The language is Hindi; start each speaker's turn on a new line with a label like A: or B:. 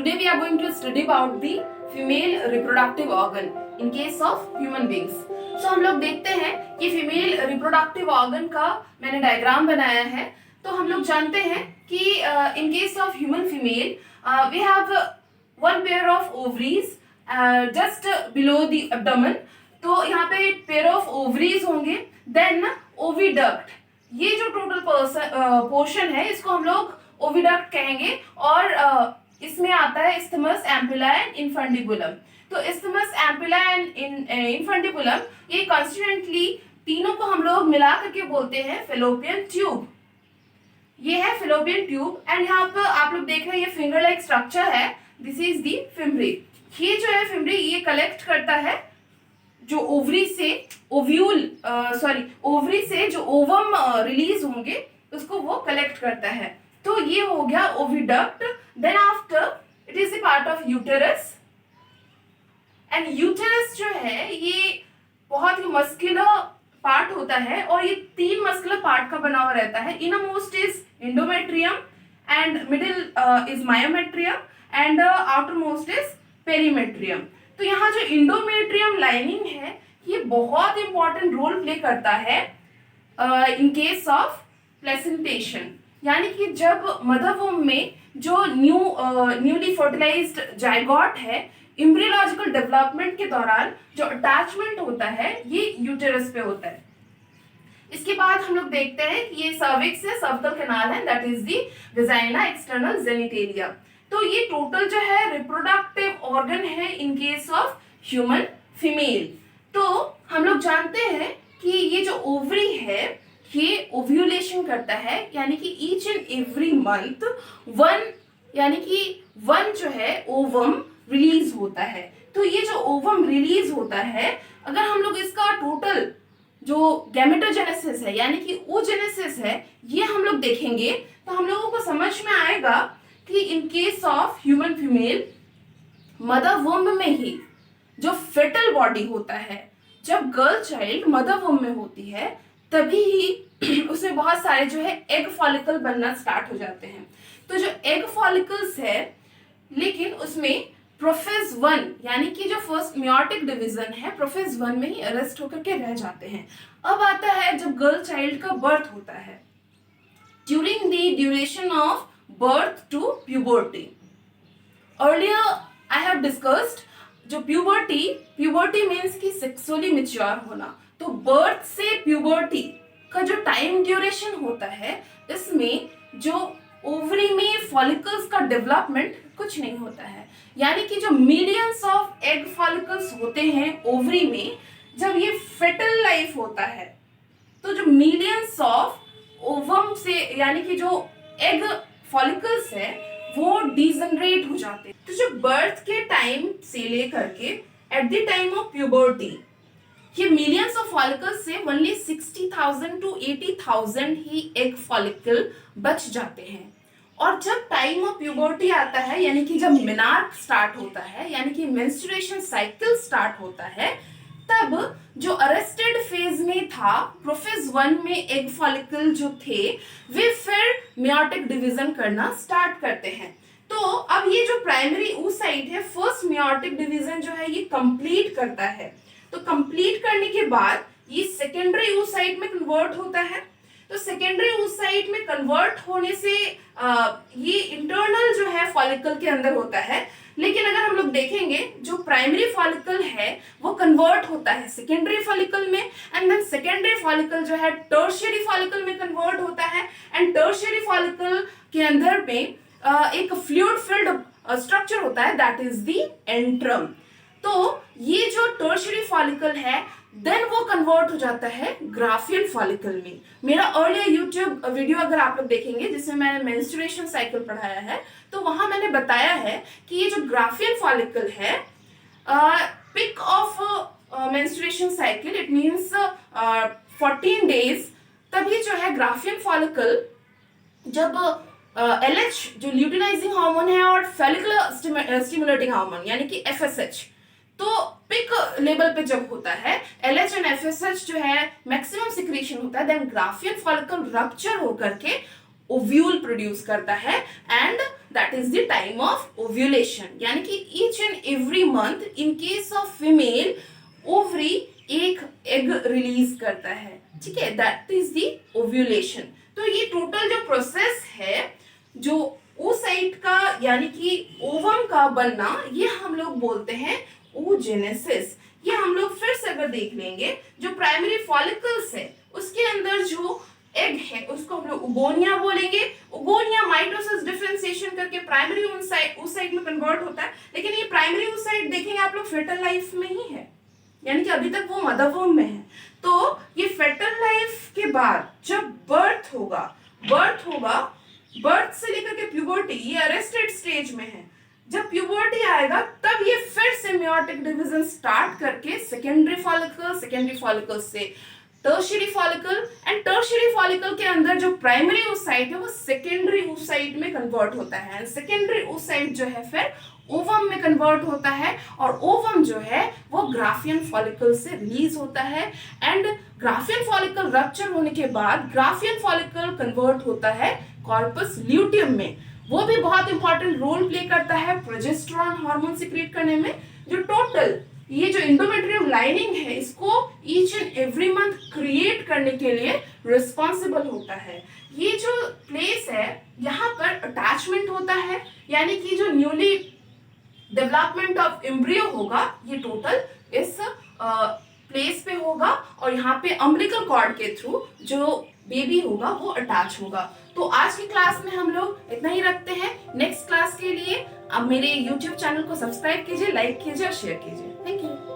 A: Today we are going to study about the female reproductive organ in case of human beings. So हम लोग देखते हैं कि फीमेल रिप्रोडक्टिव ऑर्गन का मैंने डायग्राम बनाया है. तो हम लोग जानते हैं कि in case of human female we have one pair of ovaries just below the abdomen. तो यहाँ पे pair of ovaries होंगे. Then oviduct, ये जो टोटल पोर्शन है इसको हम लोग ओविडक्ट कहेंगे. और इसमें आता है isthmus ampulla एंड infundibulum. तो isthmus ampulla एंड infundibulum ये कॉन्स्टिट्यूएंटली तीनों को हम लोग मिला करके बोलते हैं फेलोपियन ट्यूब. ये है फेलोपियन ट्यूब. एंड यहाँ पर आप लोग देख रहे हैं ये फिंगर लाइक स्ट्रक्चर है. This is the fimbriae. ये जो है फिम्बरी ये कलेक्ट करता है जो ओवरी से ओवरी से जो ओवम रिलीज होंगे उसको वो कलेक्ट करता है. तो ये हो गया oviduct. Then after it is the part of uterus. And uterus जो है ये बहुत ही मस्कुलर पार्ट होता है और ये तीन मस्कुलर पार्ट का बना हुआ रहता है. Innermost is endometrium and middle is myometrium and outermost is perimetrium. तो यहाँ जो इंडोमेट्रियम लाइनिंग है ये बहुत इंपॉर्टेंट रोल प्ले करता है इन केस ऑफ प्लेसेंटेशन. यानी कि जब मदर वूम में जो न्यूली फर्टिलाइज्ड जाइगोट है एम्ब्रियोलॉजिकल डेवलपमेंट के दौरान जो अटैचमेंट होता है ये यूटेरस पे होता है. इसके बाद हम लोग देखते हैं कि ये सर्विक्स है, सर्विकल कैनाल है, that is the vagina external genitalia. तो ये टोटल जो है रिप्रोडक्टिव ऑर्गन है in case of human female. तो हम लोग जानते हैं कि ये जो ओवरी है ये ओव्यूलेशन करता है. यानी कि each and every month one जो है ओवम रिलीज होता है. तो ये जो ओवम रिलीज होता है अगर हम लोग इसका टोटल जो गैमेटोजेनेसिस है यानी कि oogenesis है ये हम लोग देखेंगे तो हम लोगों को समझ में आएगा कि in case of human female mother womb में ही जो फेटल बॉडी होता है जब गर्ल चाइल्ड मदर वुम्ब में होती है तभी ही उसमें बहुत सारे जो है एग फॉलिकल बनना स्टार्ट हो जाते हैं. तो जो एग फॉलिकल्स है लेकिन उसमें प्रोफेज 1 यानी कि जो फर्स्ट मियोटिक डिवीजन है प्रोफेज 1 में ही अरेस्ट होकर के रह जाते हैं. अब आता है जब गर्ल चाइल्ड का बर्थ होता है during the duration of birth to puberty. Earlier I have discussed जो puberty means कि sexually mature होना. तो birth से puberty का जो time duration होता है इसमें जो ओवरी में फॉलिकल्स का डेवलपमेंट कुछ नहीं होता है. यानी कि जो मिलियंस ऑफ एग फॉलिकल्स होते हैं ओवरी में जब ये फेटल लाइफ होता है तो जो मिलियंस ऑफ ओवम से यानी कि जो एग फॉलिकल्स है वो डिजनरेट हो जाते हैं. तो जो बर्थ के टाइम से लेकर के at the time of puberty ये मिलियंस ऑफ फॉलिकल्स से only 60,000 to 80,000 he egg follicle बच जाते हैं. और जब टाइम ऑफ प्यूबर्टी आता है यानी कि जब मेनार्क स्टार्ट होता है यानी कि मेंस्ट्रुएशन साइकिल स्टार्ट होता है तब जो अरेस्टेड फेज में था प्रोफेज 1 में एग फॉलिकल जो थे वे फिर मियोटिक डिवीजन करना स्टार्ट करते हैं. तो अब ये जो प्राइमरी oocyte है फर्स्ट मियोटिक डिवीजन जो है ये कंप्लीट करता है. तो कंप्लीट करने के बाद ये सेकेंडरी oocyte में कन्वर्ट होता है. तो सेकेंडरी oocyte में कन्वर्ट होने से ये इंटरनल जो है फॉलिकल के अंदर होता है. लेकिन अगर हम लोग देखेंगे जो प्राइमरी फॉलिकल है वो कन्वर्ट होता है सेकेंडरी फॉलिकल में एंड देन सेकेंडरी फॉलिकल जो है टर्शियरी फॉलिकल में कन्वर्ट होता है. एंड टर्शियरी फॉलिकल के अंदर में एक फ्लूइड फिल्ड स्ट्रक्चर होता है दैट इज द एंट्रम. तो ये जो टर्शियरी फॉलिकल है देन वो कन्वर्ट हो जाता है ग्राफियन फॉलिकल में. मेरा अर्लियर यूट्यूब वीडियो अगर आप लोग देखेंगे जिसमें मैंने मेंस्ट्रुएशन साइकिल पढ़ाया है तो वहां मैंने बताया है कि ये जो ग्राफियन फॉलिकल है peak of menstruation cycle it means 14 days तभी जो है ग्राफियन फॉलिकल जब LH जो ल्यूटिनाइजिंग हार्मोन है और फॉलिकुलर स्टिमुलेटिंग हार्मोन यानी कि FSH तो पिक लेवल पे जब होता है LH एंड FSH जो है मैक्सिमम सिक्रीशन होता है देन ग्राफियन फॉलिकल रप्चर होकर के ओव्यूल प्रोड्यूस करता है and that is the time of ovulation. यानी कि each and every month in case of female ovary एक एग रिलीज करता है, ठीक है, दैट इज द ओव्यूलेशन। तो ये टोटल जो प्रोसेस है जो oocyte का यानी कि ओवम का बनना, ये हम लोग बोलते हैं oogenesis। ये हम लोग फिर से अगर देख लेंगे, जो प्राइमरी फॉलिकल्स है उसके अंदर जो एग है उसको हम लोग ओगोनिया बोलेंगे। ओगोनिया माइटोसिस डिफरेंशिएशन करके प्राइमरी oocyte में कन्वर्ट होता है, लेकिन ये प्राइमरी oocyte देखेंगे आप लोग फेटल लाइफ में ही है, यानी कि अभी तक वो मदर वूम में है। तो ये फेटल लाइफ के बाद जब बर्थ होगा, बर्थ से लेकर के प्यूबर्टी, ये अरेस्टेड स्टेज में है। जब प्यूबर्टी आएगा तब ये फिर से मेयोटिक डिवीजन स्टार्ट करके सेकेंडरी फॉलिकल से tertiary follicle, and tertiary follicle के अंदर जो प्राइमरी oocyte है वो सेकेंडरी oocyte में कन्वर्ट होता है। सेकेंडरी oocyte जो है फिर ओवम में कन्वर्ट होता है, और ओवम जो है वो ग्राफियन फॉलिकल से रिलीज होता है, एंड ग्राफियन फॉलिकल रप्चर होने के बाद ग्राफियन फॉलिकल कन्वर्ट होता है कॉर्पस ल्यूटियम में। वो भी बहुत इंपॉर्टेंट रोल प्ले करता है प्रोजेस्टेरॉन हार्मोन सिक्रीट करने में। जो टोटल ये जो एंडोमेट्रियम लाइनिंग है इसको each and every month create करने के लिए रिस्पॉन्सिबल होता है। ये जो प्लेस है यहाँ पर अटैचमेंट होता है, यानी कि जो न्यूली डेवलपमेंट ऑफ एम्ब्रियो होगा ये टोटल इस प्लेस पे होगा, और यहाँ पे अम्बिलिकल कॉर्ड के थ्रू जो बेबी होगा वो अटैच होगा। तो आज की क्लास में हम लोग इतना ही रखते हैं। नेक्स्ट क्लास के लिए अब मेरे YouTube चैनल को सब्सक्राइब कीजिए, लाइक कीजिए और शेयर कीजिए। Thank you.